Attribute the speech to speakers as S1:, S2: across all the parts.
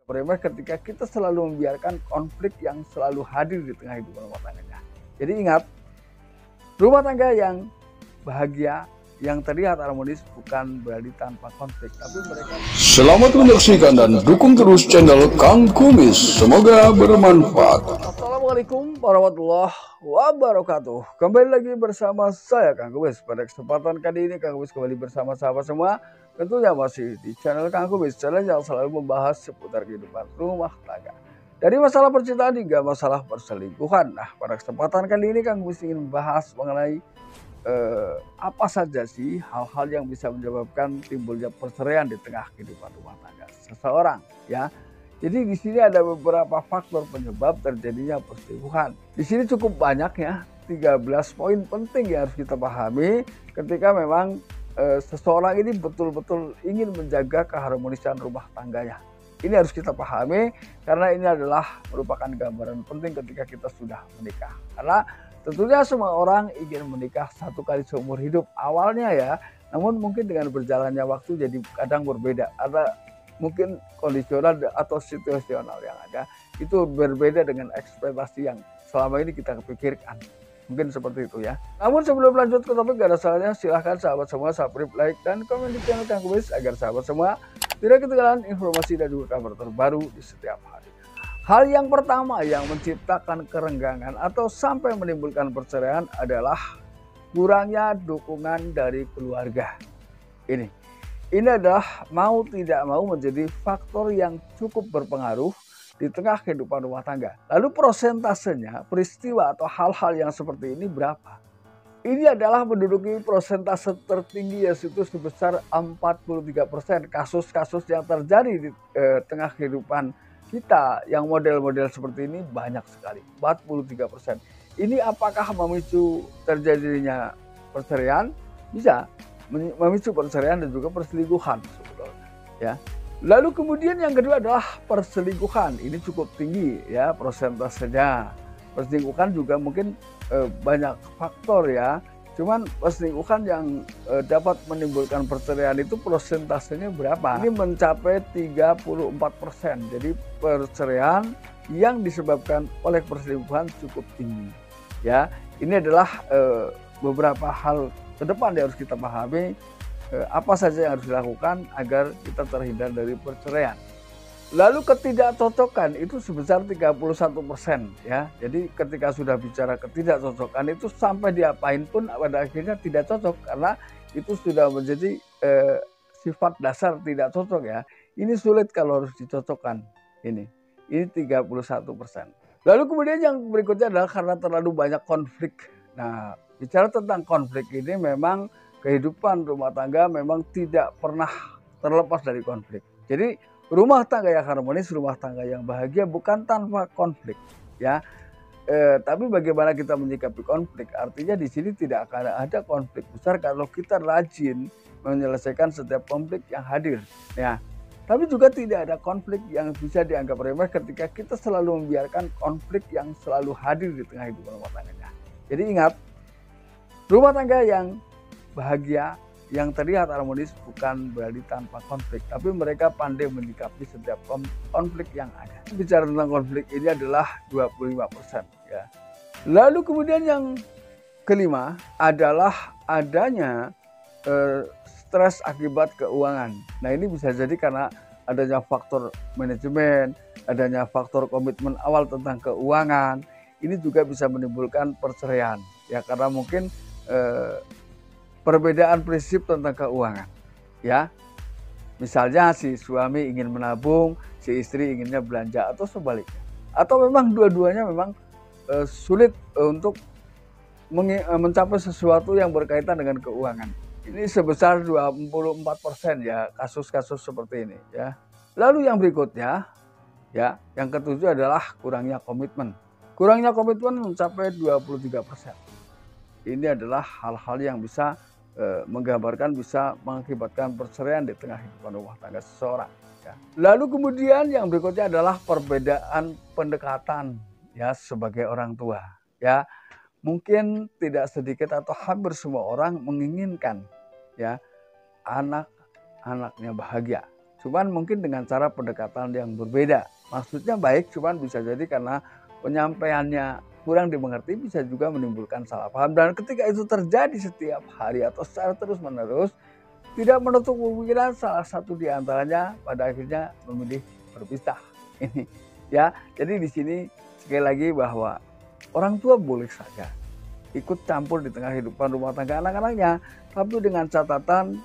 S1: Primer ketika kita selalu membiarkan konflik yang selalu hadir di tengah hidup rumah tangganya. Jadi ingat, rumah tangga yang bahagia, yang terlihat harmonis bukan berarti tanpa konflik, tapi mereka...
S2: Selamat menyaksikan dan dukung terus channel Kang Kumis, semoga bermanfaat.
S1: Assalamualaikum warahmatullahi wabarakatuh. Kembali lagi bersama saya Kang Kumis. Pada kesempatan kali ini Kang Kumis kembali bersama sahabat semua, tentunya masih di channel Kang Kumis, channel yang selalu membahas seputar kehidupan rumah tangga, dari masalah percintaan hingga masalah perselingkuhan. Nah, pada kesempatan kali ini Kang Kumis ingin membahas mengenai apa saja sih hal-hal yang bisa menyebabkan timbulnya perceraian di tengah kehidupan rumah tangga seseorang, ya. Jadi di sini ada beberapa faktor penyebab terjadinya perselingkuhan. Di sini cukup banyak ya, 13 poin penting yang harus kita pahami ketika memang seseorang ini betul-betul ingin menjaga keharmonisan rumah tangganya. Ini harus kita pahami karena ini adalah merupakan gambaran penting ketika kita sudah menikah. Karena tentunya semua orang ingin menikah satu kali seumur hidup awalnya ya, namun mungkin dengan berjalannya waktu jadi kadang berbeda. Ada mungkin kondisional atau situasional yang ada itu berbeda dengan ekspektasi yang selama ini kita pikirkan. Mungkin seperti itu ya. Namun sebelum lanjut ke topik, gak ada salahnya silahkan sahabat semua subscribe, like, dan komen di channel Kang Kumis agar sahabat semua tidak ketinggalan informasi dan juga kabar terbaru di setiap hari. Hal yang pertama yang menciptakan kerenggangan atau sampai menimbulkan perceraian adalah kurangnya dukungan dari keluarga. Ini adalah mau tidak mau menjadi faktor yang cukup berpengaruh di tengah kehidupan rumah tangga. Lalu prosentasenya peristiwa atau hal-hal yang seperti ini berapa? Ini adalah menduduki prosentase tertinggi, yaitu sebesar 43%. Kasus-kasus yang terjadi di tengah kehidupan kita yang model-model seperti ini banyak sekali, 43%. Ini apakah memicu terjadinya perceraian? Bisa memicu perceraian dan juga perselingkuhan sebetulnya, ya. Lalu kemudian yang kedua adalah perselingkuhan. Ini cukup tinggi ya persentasenya. Perselingkuhan juga mungkin banyak faktor ya. Cuman perselingkuhan yang dapat menimbulkan perceraian itu persentasenya berapa? Ini mencapai 34%. Jadi perceraian yang disebabkan oleh perselingkuhan cukup tinggi. Ya, ini adalah beberapa hal ke depan yang harus kita pahami. Apa saja yang harus dilakukan agar kita terhindar dari perceraian. Lalu ketidakcocokan itu sebesar 31% ya. Jadi ketika sudah bicara ketidakcocokan itu sampai diapain pun pada akhirnya tidak cocok karena itu sudah menjadi sifat dasar tidak cocok ya. Ini sulit kalau harus dicocokkan. Ini 31%. Lalu kemudian yang berikutnya adalah karena terlalu banyak konflik. Nah, bicara tentang konflik ini memang kehidupan rumah tangga memang tidak pernah terlepas dari konflik. Jadi rumah tangga yang harmonis, rumah tangga yang bahagia bukan tanpa konflik, ya. Tapi bagaimana kita menyikapi konflik? Artinya di sini tidak akan ada konflik besar kalau kita rajin menyelesaikan setiap konflik yang hadir, ya. Tapi juga tidak ada konflik yang bisa dianggap remeh ketika kita selalu membiarkan konflik yang selalu hadir di tengah hidup rumah tangganya. Jadi ingat, rumah tangga yang bahagia, yang terlihat harmonis bukan berarti tanpa konflik, tapi mereka pandai menyikapi setiap konflik yang ada. Bicara tentang konflik ini adalah 25% ya. Lalu kemudian yang kelima adalah adanya stres akibat keuangan. Nah, ini bisa jadi karena adanya faktor manajemen, adanya faktor komitmen awal tentang keuangan. Ini juga bisa menimbulkan perceraian ya, karena mungkin perbedaan prinsip tentang keuangan, ya. Misalnya si suami ingin menabung, si istri inginnya belanja atau sebaliknya. Atau memang dua-duanya memang sulit untuk mencapai sesuatu yang berkaitan dengan keuangan. Ini sebesar 24% ya kasus-kasus seperti ini ya. Lalu yang berikutnya ya, yang ketujuh adalah kurangnya komitmen. Kurangnya komitmen mencapai 23%. Ini adalah hal-hal yang bisa menggambarkan bisa mengakibatkan perceraian di tengah kehidupan rumah tangga seseorang. Ya. Lalu kemudian yang berikutnya adalah perbedaan pendekatan ya sebagai orang tua. Ya, mungkin tidak sedikit atau hampir semua orang menginginkan ya anak-anaknya bahagia. cuman mungkin dengan cara pendekatan yang berbeda. Maksudnya baik, cuman bisa jadi karena penyampaiannya kurang dimengerti, bisa juga menimbulkan salah paham. Dan ketika itu terjadi setiap hari atau secara terus-menerus, tidak menutup kemungkinan salah satu di antaranya pada akhirnya memilih berpisah. Ini ya, jadi di sini sekali lagi bahwa orang tua boleh saja ikut campur di tengah kehidupan rumah tangga anak-anaknya, tapi dengan catatan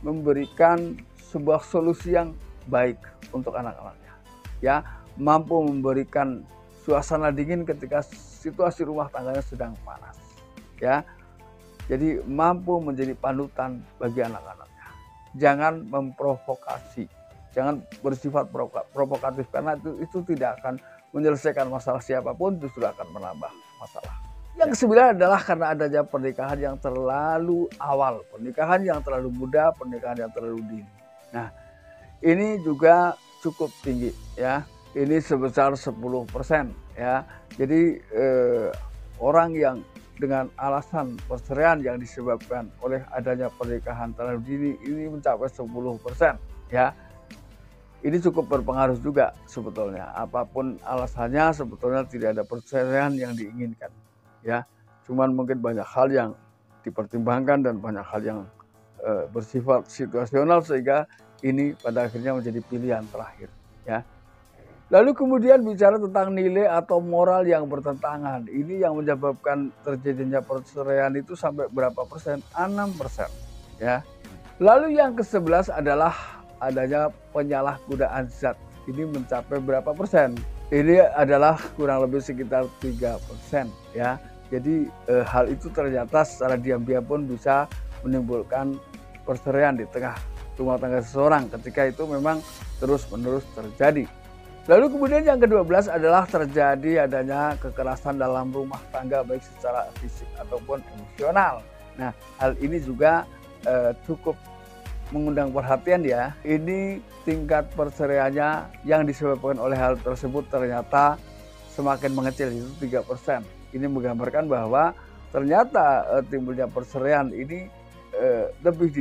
S1: memberikan sebuah solusi yang baik untuk anak-anaknya. Ya, mampu memberikan suasana dingin ketika situasi rumah tangganya sedang panas. Ya, jadi mampu menjadi panutan bagi anak-anaknya. Jangan memprovokasi, jangan bersifat provokatif, karena itu tidak akan menyelesaikan masalah siapapun, justru akan menambah masalah. Yang kesembilan adalah karena adanya pernikahan yang terlalu awal, pernikahan yang terlalu muda, pernikahan yang terlalu dini. Nah, ini juga cukup tinggi ya. Ini sebesar 10% ya. Jadi orang yang dengan alasan perceraian yang disebabkan oleh adanya pernikahan terlalu dini ini mencapai 10% ya. Ini cukup berpengaruh juga sebetulnya. Apapun alasannya, sebetulnya tidak ada perceraian yang diinginkan ya. Cuman mungkin banyak hal yang dipertimbangkan dan banyak hal yang bersifat situasional sehingga ini pada akhirnya menjadi pilihan terakhir ya. Lalu kemudian bicara tentang nilai atau moral yang bertentangan. Ini yang menyebabkan terjadinya perceraian itu sampai berapa persen? 6% ya. Lalu yang ke-11 adalah adanya penyalahgunaan zat. Ini mencapai berapa persen? Ini adalah kurang lebih sekitar 3% ya. Jadi hal itu ternyata secara diam-diam pun bisa menimbulkan perceraian di tengah rumah tangga seseorang ketika itu memang terus-menerus terjadi. Lalu kemudian yang ke-12 adalah terjadi adanya kekerasan dalam rumah tangga baik secara fisik ataupun emosional. Nah, hal ini juga cukup mengundang perhatian ya. Ini tingkat perceraiannya yang disebabkan oleh hal tersebut ternyata semakin mengecil, itu 3%. Ini menggambarkan bahwa ternyata timbulnya perceraian ini lebih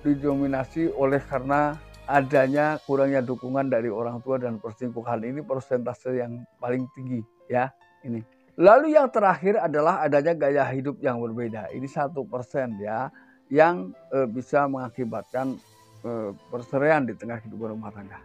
S1: didominasi oleh karena adanya kurangnya dukungan dari orang tua dan perselingkuhan. Ini persentase yang paling tinggi ya ini. Lalu yang terakhir adalah adanya gaya hidup yang berbeda. Ini 1% ya yang bisa mengakibatkan perceraian di tengah kehidupan rumah tangga.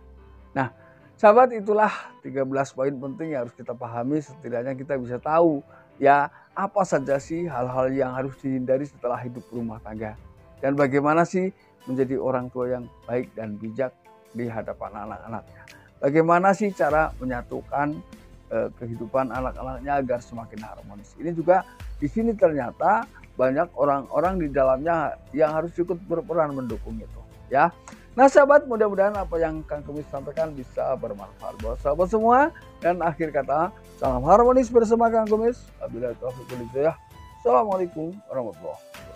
S1: Nah, sahabat, itulah 13 poin penting yang harus kita pahami. Setidaknya kita bisa tahu ya apa saja sih hal-hal yang harus dihindari setelah hidup rumah tangga. Dan bagaimana sih menjadi orang tua yang baik dan bijak di hadapan anak-anaknya. Bagaimana sih cara menyatukan kehidupan anak-anaknya agar semakin harmonis. Ini juga di sini ternyata banyak orang-orang di dalamnya yang harus ikut berperan mendukung itu ya. Nah sahabat, mudah-mudahan apa yang Kang Kumis sampaikan bisa bermanfaat buat sahabat semua. Dan akhir kata, salam harmonis bersama Kang Kumis. Wabillahi taufiq wal hidayah. Assalamualaikum warahmatullahi wabarakatuh.